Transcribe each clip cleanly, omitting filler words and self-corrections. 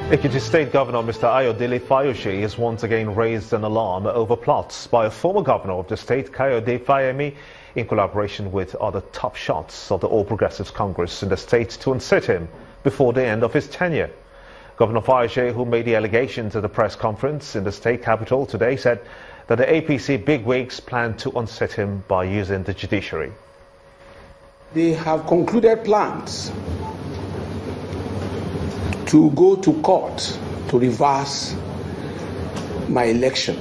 Ekiti State Governor Mr. Fayose has once again raised an alarm over plots by a former governor of the state, Fayose Fayemi, in collaboration with other top shots of the All Progressives Congress in the state to unseat him before the end of his tenure. Governor Fayose, who made the allegations at a press conference in the state capital today, said that the APC bigwigs plan to unseat him by using the judiciary. They have concluded plans to go to court to reverse my election.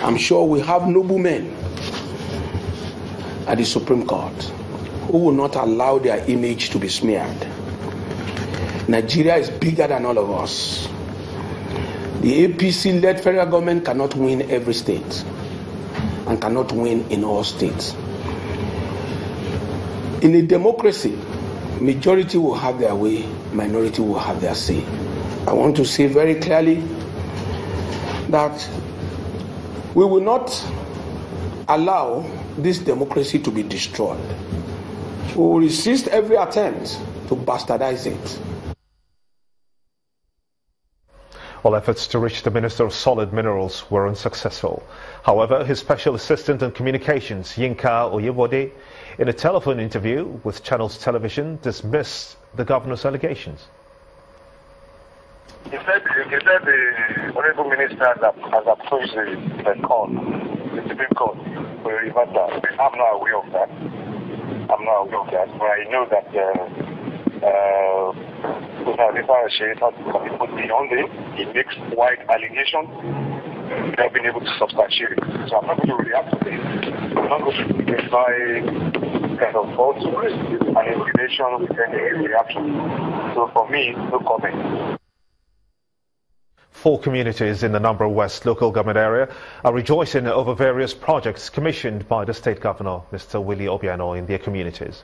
I'm sure we have noblemen at the Supreme Court who will not allow their image to be smeared. Nigeria is bigger than all of us. The APC-led federal government cannot win every state and cannot win in all states. In a democracy, majority will have their way, minority will have their say. I want to say very clearly that we will not allow this democracy to be destroyed. We will resist every attempt to bastardize it. All efforts to reach the Minister of Solid Minerals were unsuccessful. However, his Special Assistant on Communications, Yinka Oyebode, in a telephone interview with Channels Television, dismissed the governor's allegations. He said the Honorable Minister has approached the court, the Supreme Court, for a reversal. I'm not aware of that. But I know that he makes wide allegations. They have been able to substantiate it. So I'm not going to react to this. I'm not going to identify kind of faults and information with any reaction. So for me, no comment. 4 communities in the Number West local government area are rejoicing over various projects commissioned by the state governor, Mr. Willie Obiano, in their communities.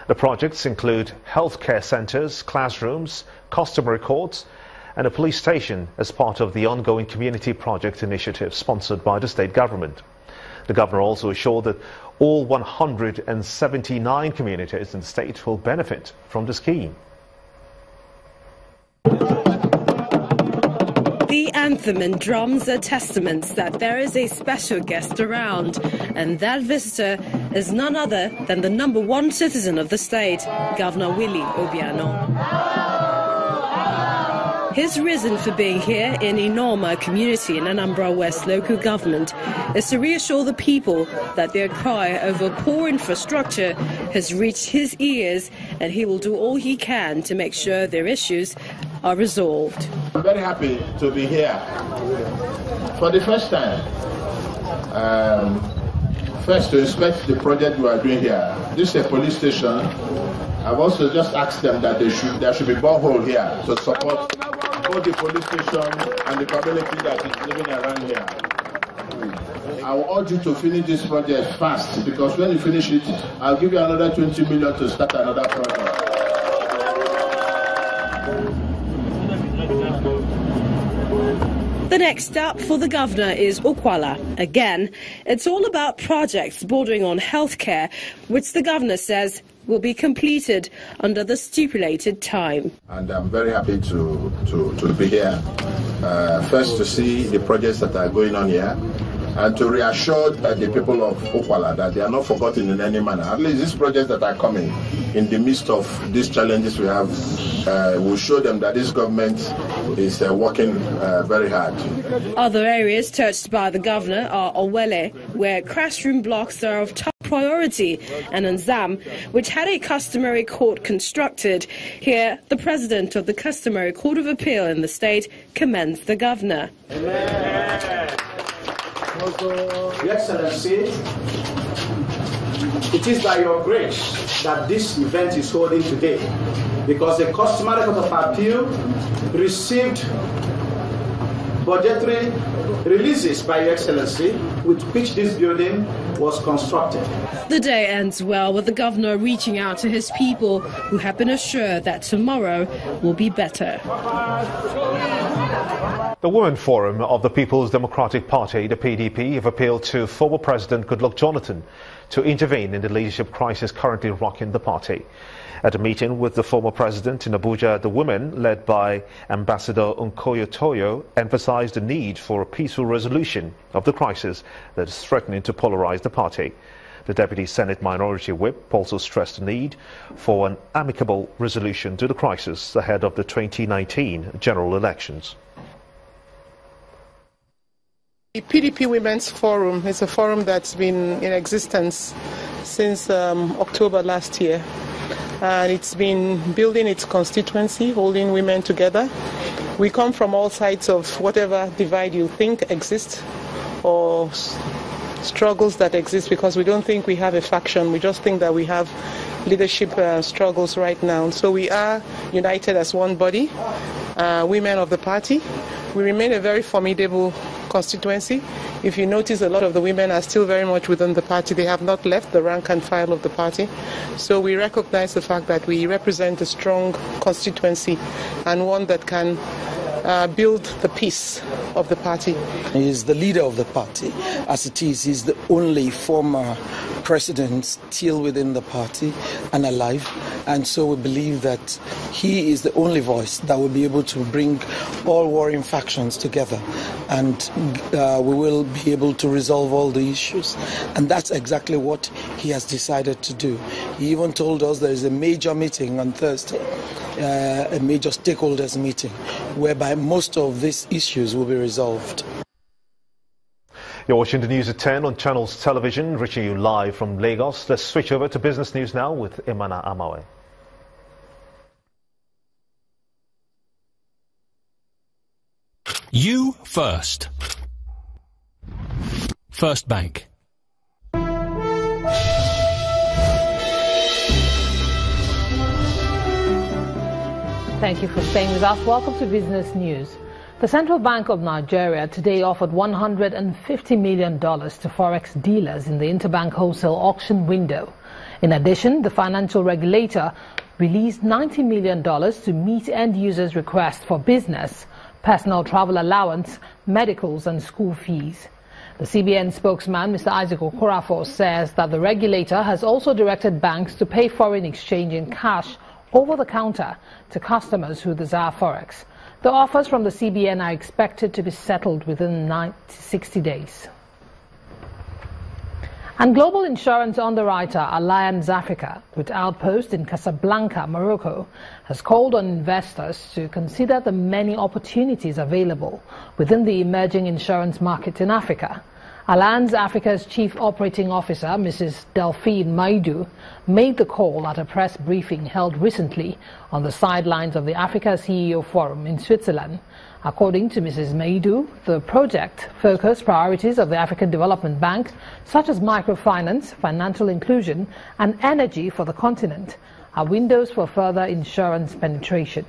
The projects include healthcare centres, classrooms, customary courts, and a police station as part of the ongoing community project initiative sponsored by the state government. The governor also assured that all 179 communities in the state will benefit from the scheme. The anthem and drums are testaments that there is a special guest around, and that visitor is none other than the #1 citizen of the state, Governor Willie Obiano. His reason for being here in Inorma community in Anambra West local government is to reassure the people that their cry over poor infrastructure has reached his ears, and he will do all he can to make sure their issues are resolved. I'm very happy to be here for the first time. First, to inspect the project we are doing here. This is a police station. I've also just asked them that there should be borehole here to support both the police station and the community that is living around here. I will urge you to finish this project fast, because when you finish it, I'll give you another 20 million to start another project. The next step for the governor is Ukwala. Again, it's all about projects bordering on healthcare, which the governor says will be completed under the stipulated time. And I'm very happy to be here. First, to see the projects that are going on here, and to reassure the people of Ukwala that they are not forgotten in any manner. At least these projects that are coming in the midst of these challenges we have will show them that this government is working very hard. Other areas touched by the governor are Owele, where classroom blocks are of top priority, and Nzam, which had a customary court constructed. Here, the president of the Customary Court of Appeal in the state commends the governor. Your Excellency, it is by your grace that this event is holding today, because the Customary Court of Appeal received budgetary releases by Your Excellency, with which this building was constructed. The day ends well with the governor reaching out to his people, who have been assured that tomorrow will be better. The Women Forum of the People's Democratic Party, the PDP, have appealed to former President Goodluck Jonathan to intervene in the leadership crisis currently rocking the party. At a meeting with the former president in Abuja, the women, led by Ambassador Nkoyo Toyo, emphasized the need for a peaceful resolution of the crisis that is threatening to polarize the party. The Deputy Senate Minority Whip also stressed the need for an amicable resolution to the crisis ahead of the 2019 general elections. The PDP Women's Forum is a forum that's been in existence since October last year. And it's been building its constituency, holding women together. We come from all sides of whatever divide you think exists or struggles that exist, because we don't think we have a faction. We just think that we have leadership struggles right now. So we are united as one body, women of the party. We remain a very formidable constituency. If you notice, a lot of the women are still very much within the party. They have not left the rank and file of the party. So we recognize the fact that we represent a strong constituency and one that can build the peace of the party. He is the leader of the party. As it is, he's the only former president still within the party and alive. And so we believe that he is the only voice that will be able to bring all warring factions together. And we will be able to resolve all the issues. And that's exactly what he has decided to do. He even told us there is a major meeting on Thursday, a major stakeholders meeting, whereby most of these issues will be resolved. You're watching the news at 10 on Channels Television, reaching you live from Lagos. Let's switch over to business news now with Imana Amawe. You first. First Bank. Thank you for staying with us. Welcome to Business News. The Central Bank of Nigeria today offered $150 million to forex dealers in the interbank wholesale auction window. In addition, the financial regulator released $90 million to meet end users' requests for business, personal travel allowance, medicals and school fees. The CBN spokesman, Mr. Isaac Okorafor, says that the regulator has also directed banks to pay foreign exchange in cash over the counter to customers who desire forex. The offers from the CBN are expected to be settled within 60 days. And global insurance underwriter Allianz Africa, with outpost in Casablanca, Morocco, has called on investors to consider the many opportunities available within the emerging insurance market in Africa. Allianz Africa's Chief Operating Officer, Mrs. Delphine Maidu, made the call at a press briefing held recently on the sidelines of the Africa CEO Forum in Switzerland. According to Mrs. Maidu, the project focused priorities of the African Development Bank, such as microfinance, financial inclusion, and energy for the continent, are windows for further insurance penetration.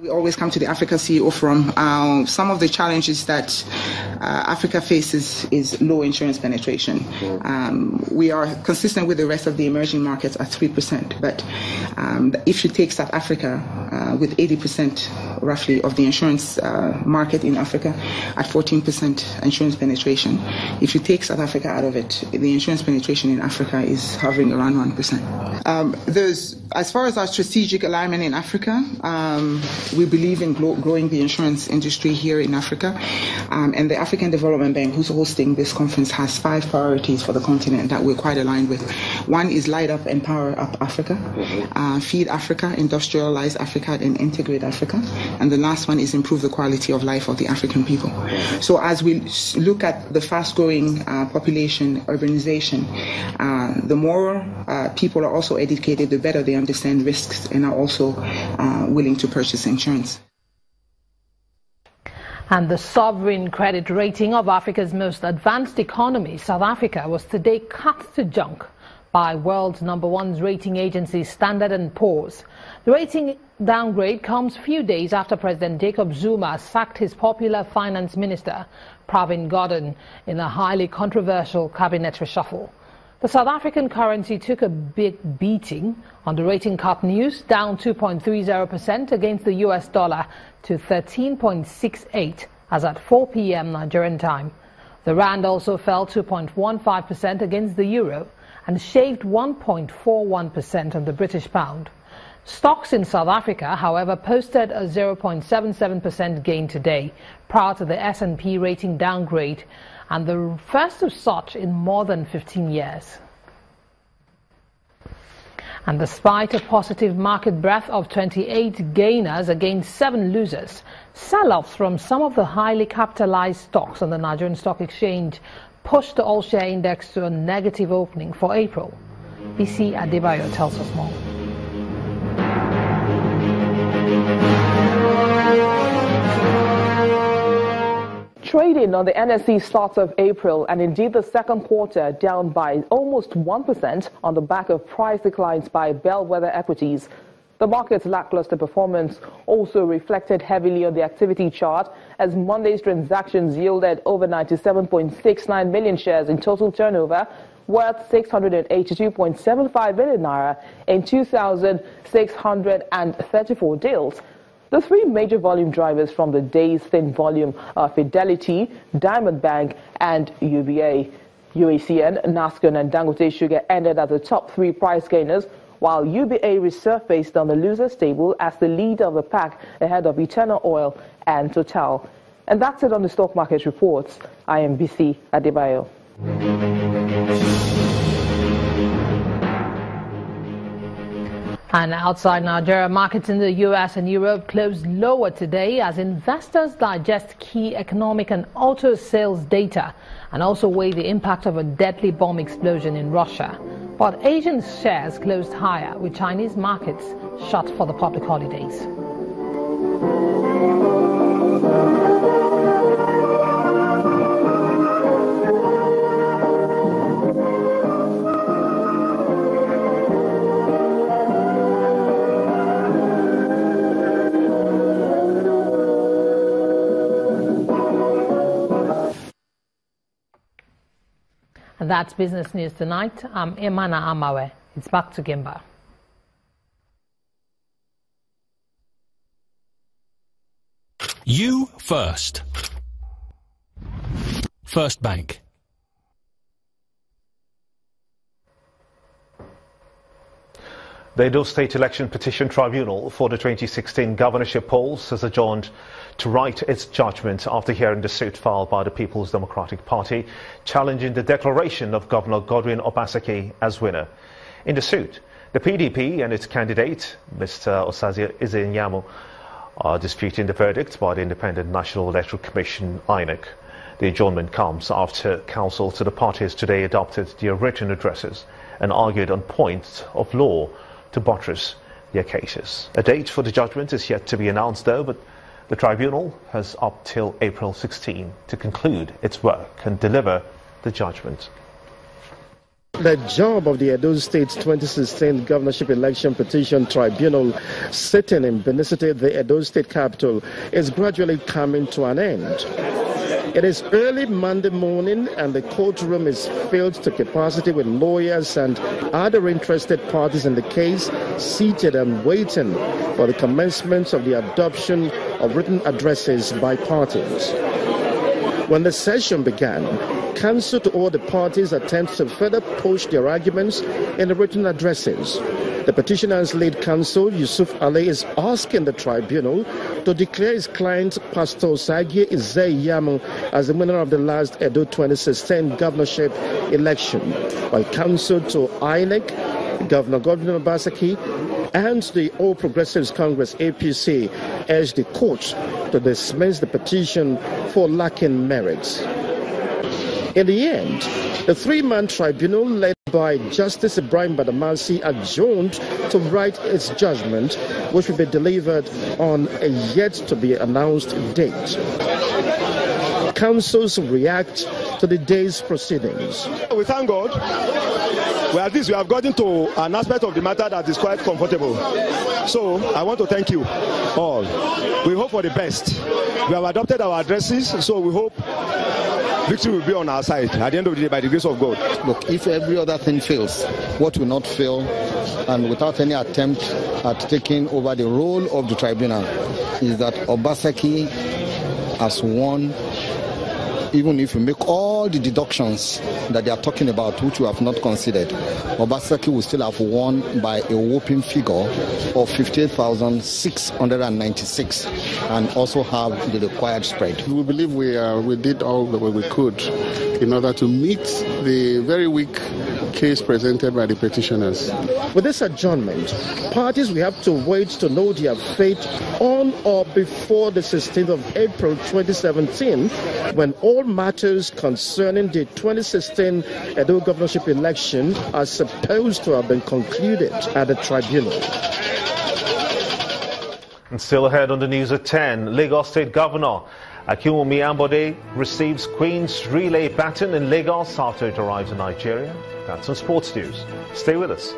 We always come to the Africa CEO Forum. Some of the challenges that Africa faces is low insurance penetration. We are consistent with the rest of the emerging markets at 3%. But if you take South Africa, with 80% roughly of the insurance market in Africa at 14% insurance penetration, if you take South Africa out of it, the insurance penetration in Africa is hovering around 1%. As far as our strategic alignment in Africa, we believe in growing the insurance industry here in Africa. And the African Development Bank, who's hosting this conference, has 5 priorities for the continent that we're quite aligned with. One is light up and power up Africa, feed Africa, industrialize Africa, and integrate Africa. And the last one is improve the quality of life of the African people. So as we look at the fast-growing population, urbanization, the more people are also educated, the better they understand risks and are also willing to purchase insurance. And the sovereign credit rating of Africa's most advanced economy, South Africa, was today cut to junk by world's #1 rating agency Standard & Poor's. The rating downgrade comes few days after President Jacob Zuma sacked his popular finance minister, Pravin Gordhan, in a highly controversial cabinet reshuffle. The South African currency took a big beating on the rating cut news, down 2.30% against the US dollar to 13.68 as at 4 p.m. Nigerian time. The rand also fell 2.15% against the euro and shaved 1.41% on the British pound. Stocks in South Africa, however, posted a 0.77% gain today, prior to the S&P rating downgrade, and the first of such in more than 15 years. And despite a positive market breadth of 28 gainers against 7 losers, sell-offs from some of the highly capitalized stocks on the Nigerian Stock Exchange pushed the all-share index to a negative opening for April. BC Adebayo tells us more. Trading on the NSE starts of April and indeed the second quarter down by almost 1% on the back of price declines by bellwether equities. The market's lackluster performance also reflected heavily on the activity chart as Monday's transactions yielded over 97.69 million shares in total turnover, worth 682.75 billion naira in 2,634 deals. The 3 major volume drivers from the day's thin volume are Fidelity, Diamond Bank and UBA. UACN, Nascon and Dangote Sugar ended as the top 3 price gainers, while UBA resurfaced on the losers table as the leader of the pack ahead of Eternal Oil and Total. And that's it on the stock market reports. I am BC Adebayo. And outside Nigeria, markets in the US and Europe closed lower today as investors digest key economic and auto sales data and also weigh the impact of a deadly bomb explosion in Russia. But Asian shares closed higher, with Chinese markets shut for the public holidays. And that's Business News Tonight. I'm Imana Amawe. It's back to Gimba. You first. First Bank. The Edo State Election Petition Tribunal for the 2016 governorship polls has adjourned to write its judgment after hearing the suit filed by the People's Democratic Party challenging the declaration of Governor Godwin Obaseki as winner. In the suit, the PDP and its candidate, Mr. Osaze Izenyamu, are disputing the verdict by the Independent National Electoral Commission, INEC. The adjournment comes after counsel to the parties today adopted their written addresses and argued on points of law to buttress their cases. A date for the judgment is yet to be announced though, but the tribunal has up till April 16 to conclude its work and deliver the judgment. The job of the Edo State 2016 Governorship Election Petition Tribunal sitting in Benin City, the Edo State capital, is gradually coming to an end. It is early Monday morning and the courtroom is filled to capacity with lawyers and other interested parties in the case seated and waiting for the commencement of the adoption of written addresses by parties. When the session began, counsel to all the parties attempts to further push their arguments in the written addresses. The petitioner's lead counsel, Yusuf Ali, is asking the tribunal to declare his client, Pastor Osaze Izenyamu, as the winner of the last Edo 2016 governorship election, while counsel to INEC, Governor Godwin Obaseki, and the All Progressives Congress, APC, urged the court to dismiss the petition for lacking merit. In the end, the 3-man tribunal led by Justice Ibrahim Badamasi adjourned to write its judgment, which will be delivered on a yet-to-be-announced date. Councils react to the day's proceedings. We thank God. Well, at least we have gotten to an aspect of the matter that is quite comfortable. So I want to thank you all. We hope for the best. We have adopted our addresses, so we hope victory will be on our side at the end of the day by the grace of God. Look, if every other thing fails, what will not fail, and without any attempt at taking over the role of the tribunal, is that Obaseki has won. Even if you make all the deductions that they are talking about, which we have not considered, Obaseki will still have won by a whopping figure of 58,696 and also have the required spread. We believe we did all that we could in order to meet the very weak case presented by the petitioners. With this adjournment, parties will have to wait to know their fate on or before the 16th of April 2017, when all matters concerning the 2016 Edo governorship election are supposed to have been concluded at the tribunal. And still ahead on the news at 10, Lagos State Governor Akinwumi Ambode receives Queen's relay baton in Lagos after it arrives in Nigeria. That's on Sports News. Stay with us.